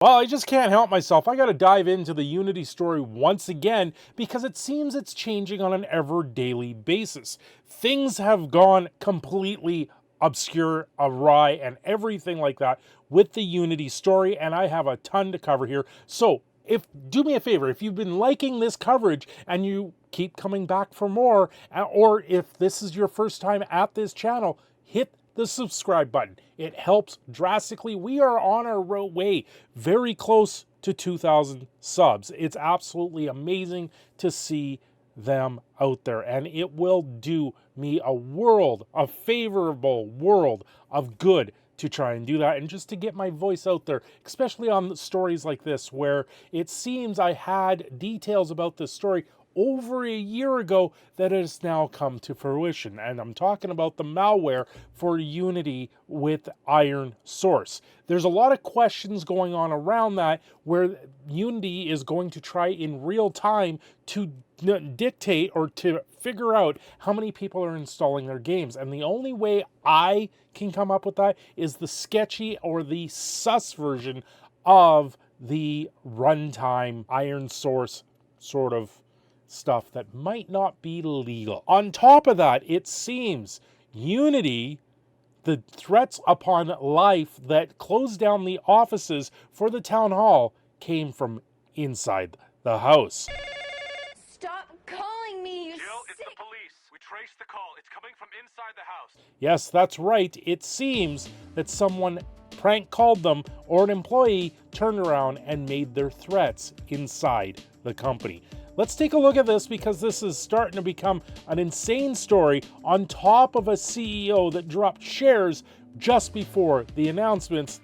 Well, I just can't help myself. I got to dive into the Unity story once again because it seems it's changing on an ever daily basis. Things have gone completely obscure, awry, and everything like that with the Unity story, and I have a ton to cover here. So, do me a favor, if you've been liking this coverage and you keep coming back for more, or if this is your first time at this channel, hit the subscribe button. It helps drastically. We are on our way very close to 2,000 subs. It's absolutely amazing to see them out there, and it will do me a favorable world of good to try and do that, and just to get my voice out there, especially on stories like this where it seems I had details about this story over a year ago that has now come to fruition. And I'm talking about the malware for Unity with Iron Source. There's a lot of questions going on around that, where Unity is going to try in real time to dictate or to figure out how many people are installing their games. And the only way I can come up with that is the sketchy or the sus version of the runtime Iron Source sort of stuff that might not be legal. On top of that, it seems Unity, the threats upon life that closed down the offices for the town hall, came from inside the house. Stop calling me, you Jill, it's the police. We traced the call. It's coming from inside the house. Yes, that's right. It seems that someone prank called them, or an employee turned around and made their threats inside the company. Let's take a look at this, because this is starting to become an insane story on top of a CEO that dropped shares just before the announcements.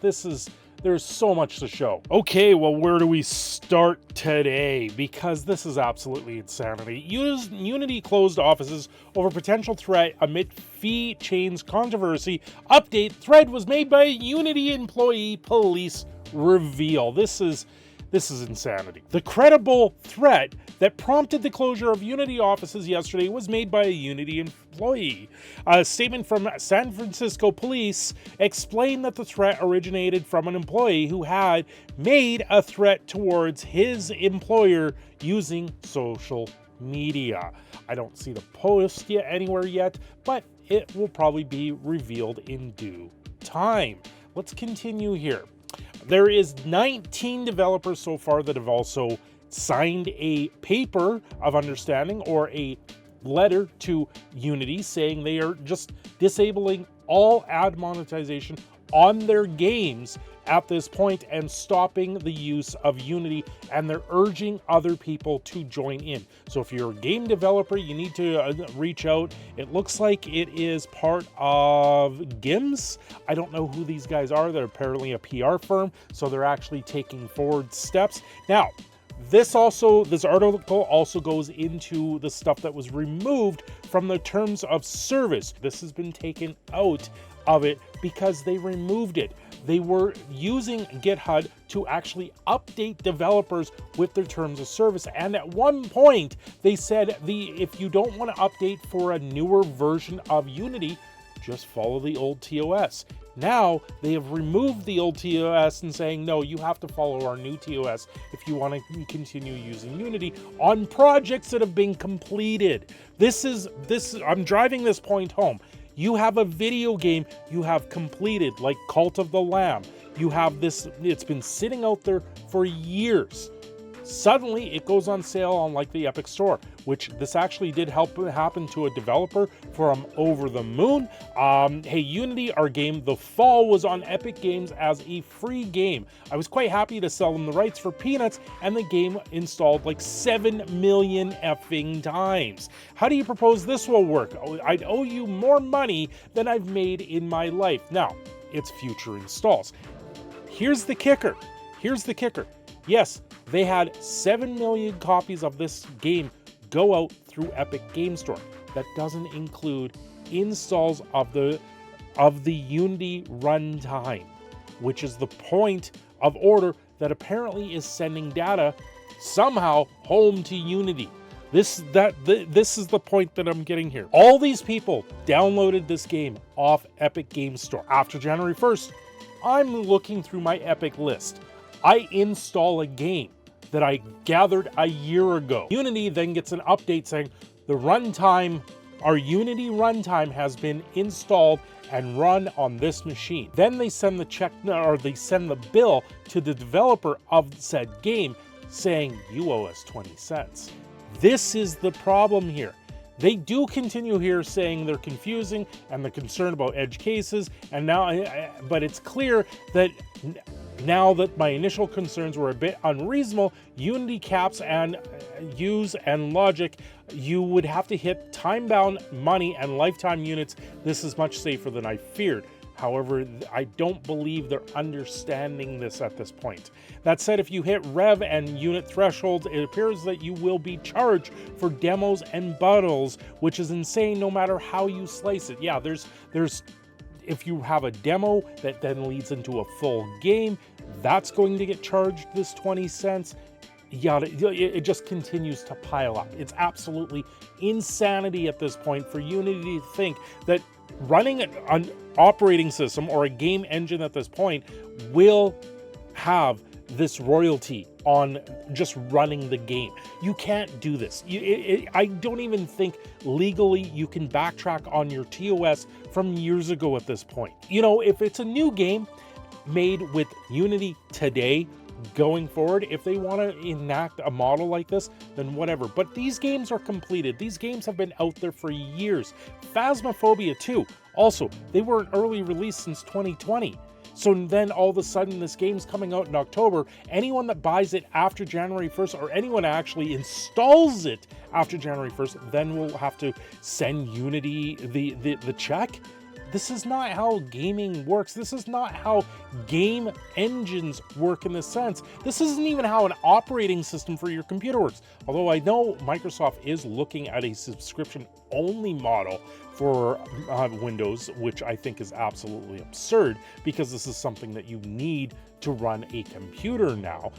There's so much to show. Okay, well, where do we start today? Because this is absolutely insanity. Unity closed offices over potential threat amid fee chains controversy. Update: thread was made by a Unity employee, police reveal. This is insanity. The credible threat that prompted the closure of Unity offices yesterday was made by a Unity employee. A statement from San Francisco police explained that the threat originated from an employee who had made a threat towards his employer using social media. I don't see the post anywhere yet, but it will probably be revealed in due time. Let's continue here. There is 19 developers so far that have also signed a paper of understanding, or a letter to Unity, saying they are just disabling all ad monetization on their games at this point and stopping the use of Unity, and they're urging other people to join in. So if you're a game developer, you need to reach out. It looks like it is part of GIMS. I don't know who these guys are. They're apparently a PR firm, so they're actually taking forward steps. Now, this article also goes into the stuff that was removed from the terms of service. This has been taken out of it because they removed it. They were using GitHub to actually update developers with their terms of service. And at one point, they said if you don't want to update for a newer version of Unity, just follow the old TOS. Now, they have removed the old TOS and saying, no, you have to follow our new TOS if you want to continue using Unity on projects that have been completed. I'm driving this point home. You have a video game you have completed, like Cult of the Lamb. You have this, it's been sitting out there for years. Suddenly, it goes on sale on like the Epic Store, which this actually did happen to a developer from over the moon. Hey, Unity, our game, The Fall, was on Epic Games as a free game. I was quite happy to sell them the rights for peanuts, and the game installed like 7 million effing times. How do you propose this will work? I'd owe you more money than I've made in my life. Now, it's future installs. Here's the kicker. Yes, they had 7 million copies of this game go out through Epic Game Store. That doesn't include installs of the Unity runtime, which is the point of order that apparently is sending data somehow home to Unity. This is the point that I'm getting here. All these people downloaded this game off Epic Game Store. After January 1st, I'm looking through my Epic list. I install a game that I gathered a year ago. Unity then gets an update saying the runtime, our Unity runtime has been installed and run on this machine. Then they send the check, or they send the bill to the developer of said game saying you owe us 20 cents. This is the problem here. They do continue here saying they're confusing and they're concerned about edge cases, and now, but it's clear that now that my initial concerns were a bit unreasonable, Unity caps and use and logic, you would have to hit time-bound money and lifetime units. This is much safer than I feared. However, I don't believe they're understanding this at this point. That said, if you hit rev and unit thresholds, it appears that you will be charged for demos and bundles, which is insane no matter how you slice it. Yeah, there's if you have a demo that then leads into a full game, that's going to get charged this 20 cents. Yeah, it just continues to pile up. It's absolutely insanity at this point for Unity to think that running an operating system or a game engine at this point will have this royalty on just running the game. You can't do this. I don't even think legally you can backtrack on your TOS from years ago at this point. You know, if it's a new game made with Unity today, going forward, if they want to enact a model like this, then whatever. But these games are completed. These games have been out there for years. Phasmophobia 2, also, they were an early release since 2020. So then all of a sudden this game's coming out in October. Anyone that buys it after January 1st, or anyone actually installs it after January 1st, then will have to send Unity the check. This is not how gaming works. This is not how game engines work in this sense. This isn't even how an operating system for your computer works. Although I know Microsoft is looking at a subscription-only model for Windows, which I think is absolutely absurd because this is something that you need to run a computer now.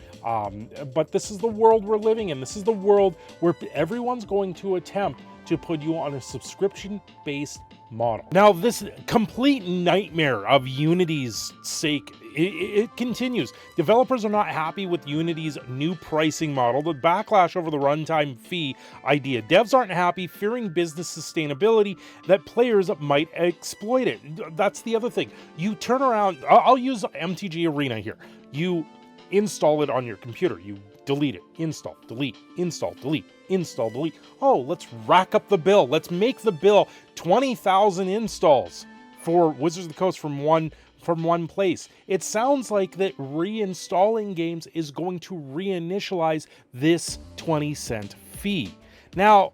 But this is the world we're living in. This is the world where everyone's going to attempt to put you on a subscription-based model. Now, this complete nightmare of Unity's sake, it continues. Developers are not happy with Unity's new pricing model, the backlash over the runtime fee idea. Devs aren't happy, fearing business sustainability, that players might exploit it. That's the other thing. You turn around, I'll use MTG Arena here. You install it on your computer. You delete it, install, delete, install, delete, install, delete. Oh, let's rack up the bill. Let's make the bill 20,000 installs for Wizards of the Coast from one place. It sounds like that reinstalling games is going to reinitialize this 20-cent fee. Now,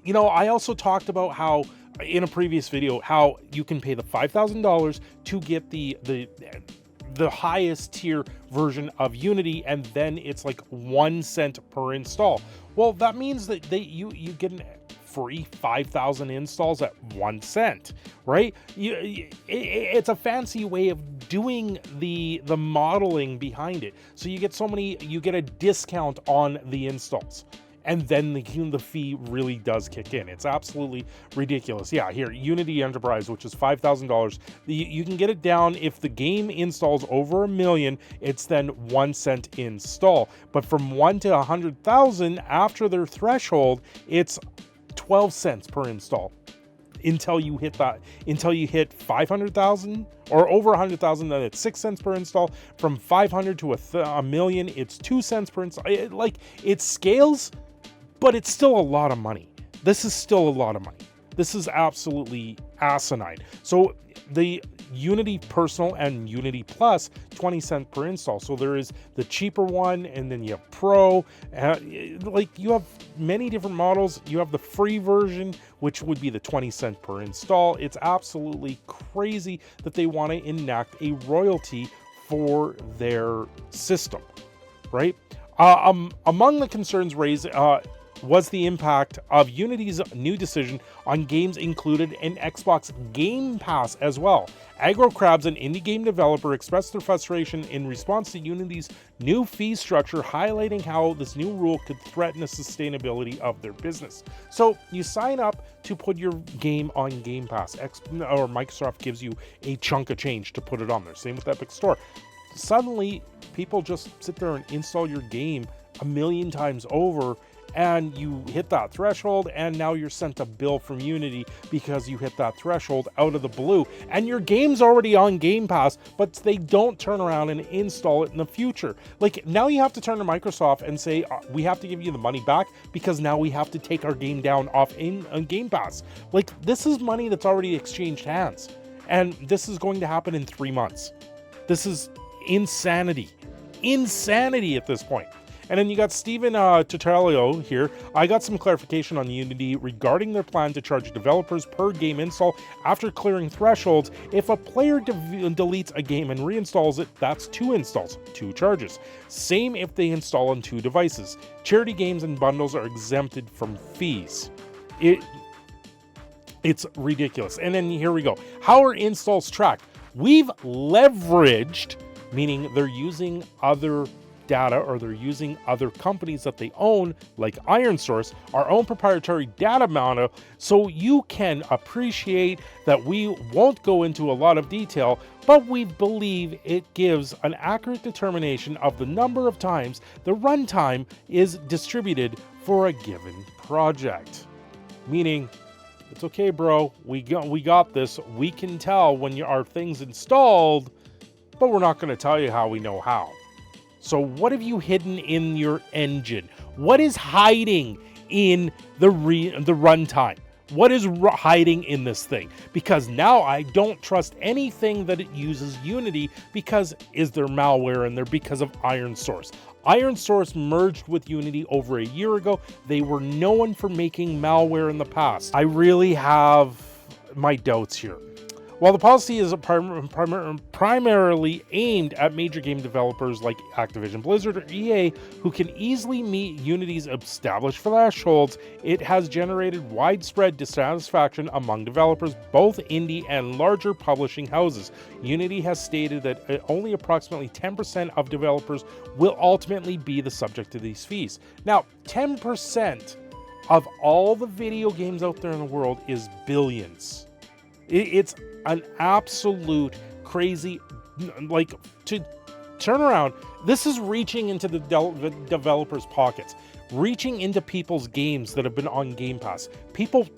you know, I also talked about how in a previous video how you can pay the $5,000 to get the highest tier version of Unity, and then it's like 1 cent per install. Well, that means that you get a free 5,000 installs at 1 cent, right? It's a fancy way of doing the modeling behind it. So you get a discount on the installs. And then the fee really does kick in. It's absolutely ridiculous. Yeah, here, Unity Enterprise, which is $5,000. You can get it down if the game installs over 1 million, it's then 1 cent install. But from 1 to 100,000, after their threshold, it's 12 cents per install. Until you hit 500,000 or over 100,000, then it's 6 cents per install. From 500 to a million, it's 2 cents per install. It scales, but it's still a lot of money. This is still a lot of money. This is absolutely asinine. So the Unity Personal and Unity Plus, 20 cents per install. So there is the cheaper one, and then you have Pro. You have many different models. You have the free version, which would be the 20 cents per install. It's absolutely crazy that they want to enact a royalty for their system, right? Among the concerns raised was the impact of Unity's new decision on games included in Xbox Game Pass as well. Aggro Crabs, an indie game developer, expressed their frustration in response to Unity's new fee structure, highlighting how this new rule could threaten the sustainability of their business. So you sign up to put your game on Game Pass, or Microsoft gives you a chunk of change to put it on there. Same with Epic Store. suddenly people just sit there and install your game a million times over, and you hit that threshold, and now you're sent a bill from Unity because you hit that threshold out of the blue, and your game's already on Game Pass, but they don't turn around and install it in the future. Like, now you have to turn to Microsoft and say, we have to give you the money back because now we have to take our game down off on Game Pass. Like, this is money that's already exchanged hands, and this is going to happen in 3 months. This is insanity. Insanity at this point. And then you got Steven Tutalio here. I got some clarification on Unity regarding their plan to charge developers per game install after clearing thresholds. If a player deletes a game and reinstalls it, that's 2 installs, 2 charges. Same if they install on 2 devices. Charity games and bundles are exempted from fees. It's ridiculous. And then here we go. How are installs tracked? We've leveraged, meaning they're using other data, or they're using other companies that they own, like IronSource, our own proprietary data model, so you can appreciate that we won't go into a lot of detail, but we believe it gives an accurate determination of the number of times the runtime is distributed for a given project. Meaning, it's okay, bro, we got this, we can tell when our thing's installed, but we're not going to tell you how we know how. So what have you hidden in your engine? What is hiding in the runtime? What is hiding in this thing? Because now I don't trust anything that it uses Unity, because is there malware in there because of IronSource? IronSource merged with Unity over a year ago. They were known for making malware in the past. I really have my doubts here. While the policy is primarily aimed at major game developers like Activision Blizzard or EA, who can easily meet Unity's established thresholds, it has generated widespread dissatisfaction among developers, both indie and larger publishing houses. Unity has stated that only approximately 10% of developers will ultimately be the subject of these fees. Now, 10% of all the video games out there in the world is billions. It's an absolute crazy, like, to turn around. This is reaching into the developers' pockets, reaching into people's games that have been on Game Pass. People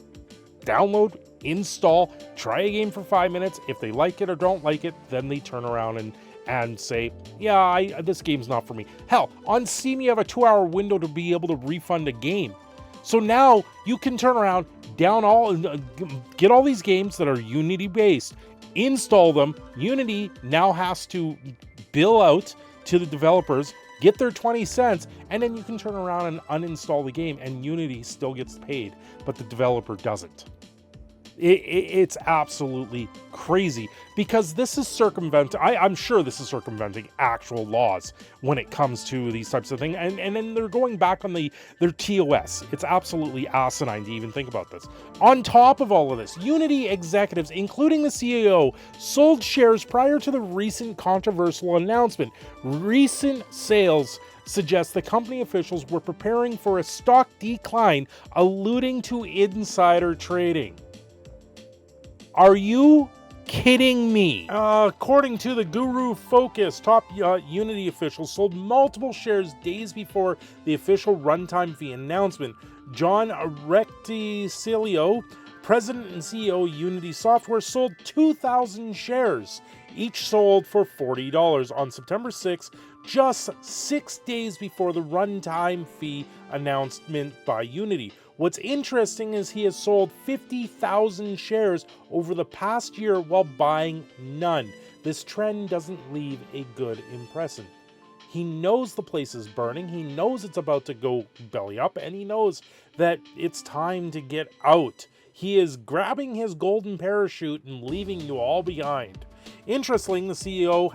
download, install, try a game for 5 minutes. If they like it or don't like it, then they turn around and say, yeah, this game's not for me. Hell, on Steam, you have a 2-hour window to be able to refund a game. So now you can turn around, get all these games that are Unity based, install them. Unity now has to bill out to the developers, get their 20 cents, and then you can turn around and uninstall the game, and Unity still gets paid, but the developer doesn't. It's absolutely crazy, because this is circumventing, I'm sure this is circumventing actual laws when it comes to these types of things, and then they're going back on their TOS. It's absolutely asinine to even think about this. On top of all of this, Unity executives, including the CEO, sold shares prior to the recent controversial announcement. Recent sales suggest the company officials were preparing for a stock decline, alluding to insider trading. Are you kidding me? According to the Guru Focus, top Unity officials sold multiple shares days before the official runtime fee announcement. John Recticilio, president and CEO Unity Software, sold 2,000 shares, each sold for $40 on September 6th, just 6 days before the runtime fee announcement by Unity. What's interesting is he has sold 50,000 shares over the past year while buying none. This trend doesn't leave a good impression. He knows the place is burning, he knows it's about to go belly up, and he knows that it's time to get out. He is grabbing his golden parachute and leaving you all behind. Interestingly, the CEO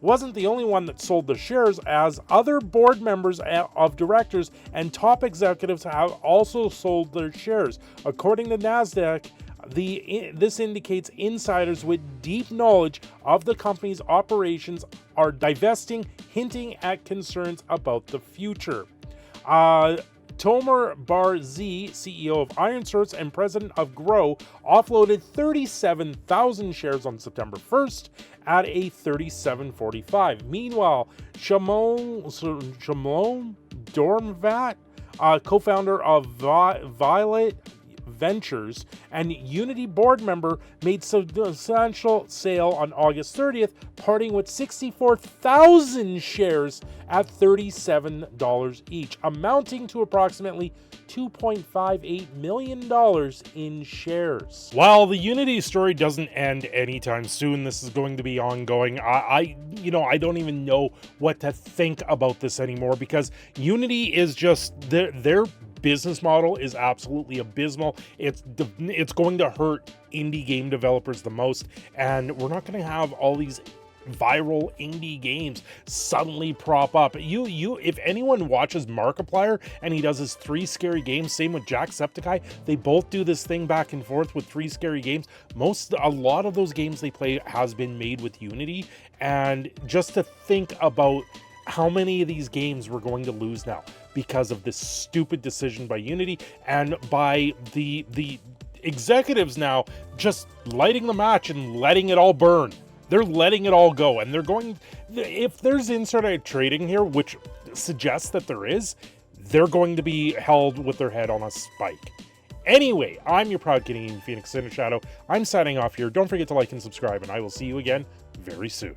wasn't the only one that sold the shares, as other board members of directors and top executives have also sold their shares. According to NASDAQ, this indicates insiders with deep knowledge of the company's operations are divesting, hinting at concerns about the future. Tomer Bar-Z, CEO of Iron Source and president of Grow, offloaded 37,000 shares on September 1st at a $37.45. Meanwhile, Shimon Dormvat, co-founder of Violet Ventures and Unity board member, made substantial sale on August 30th, parting with 64,000 shares at $37 each, amounting to approximately $2.58 million in shares. While the Unity story doesn't end anytime soon, this is going to be ongoing. I don't even know what to think about this anymore, because Unity is just their business model is absolutely abysmal. It's going to hurt indie game developers the most, and we're not going to have all these viral indie games suddenly prop up. If anyone watches Markiplier and he does his 3 scary games, same with Jacksepticeye, they both do this thing back and forth with 3 scary games. A lot of those games they play has been made with Unity, and just to think about how many of these games we're going to lose now because of this stupid decision by Unity and by the executives now just lighting the match and letting it all burn. They're letting it all go, and they're going, if there's insider trading here, which suggests that there is, they're going to be held with their head on a spike. Anyway, I'm your proud Canadian Phoenix Shadow. I'm signing off here. Don't forget to like and subscribe, and I will see you again very soon.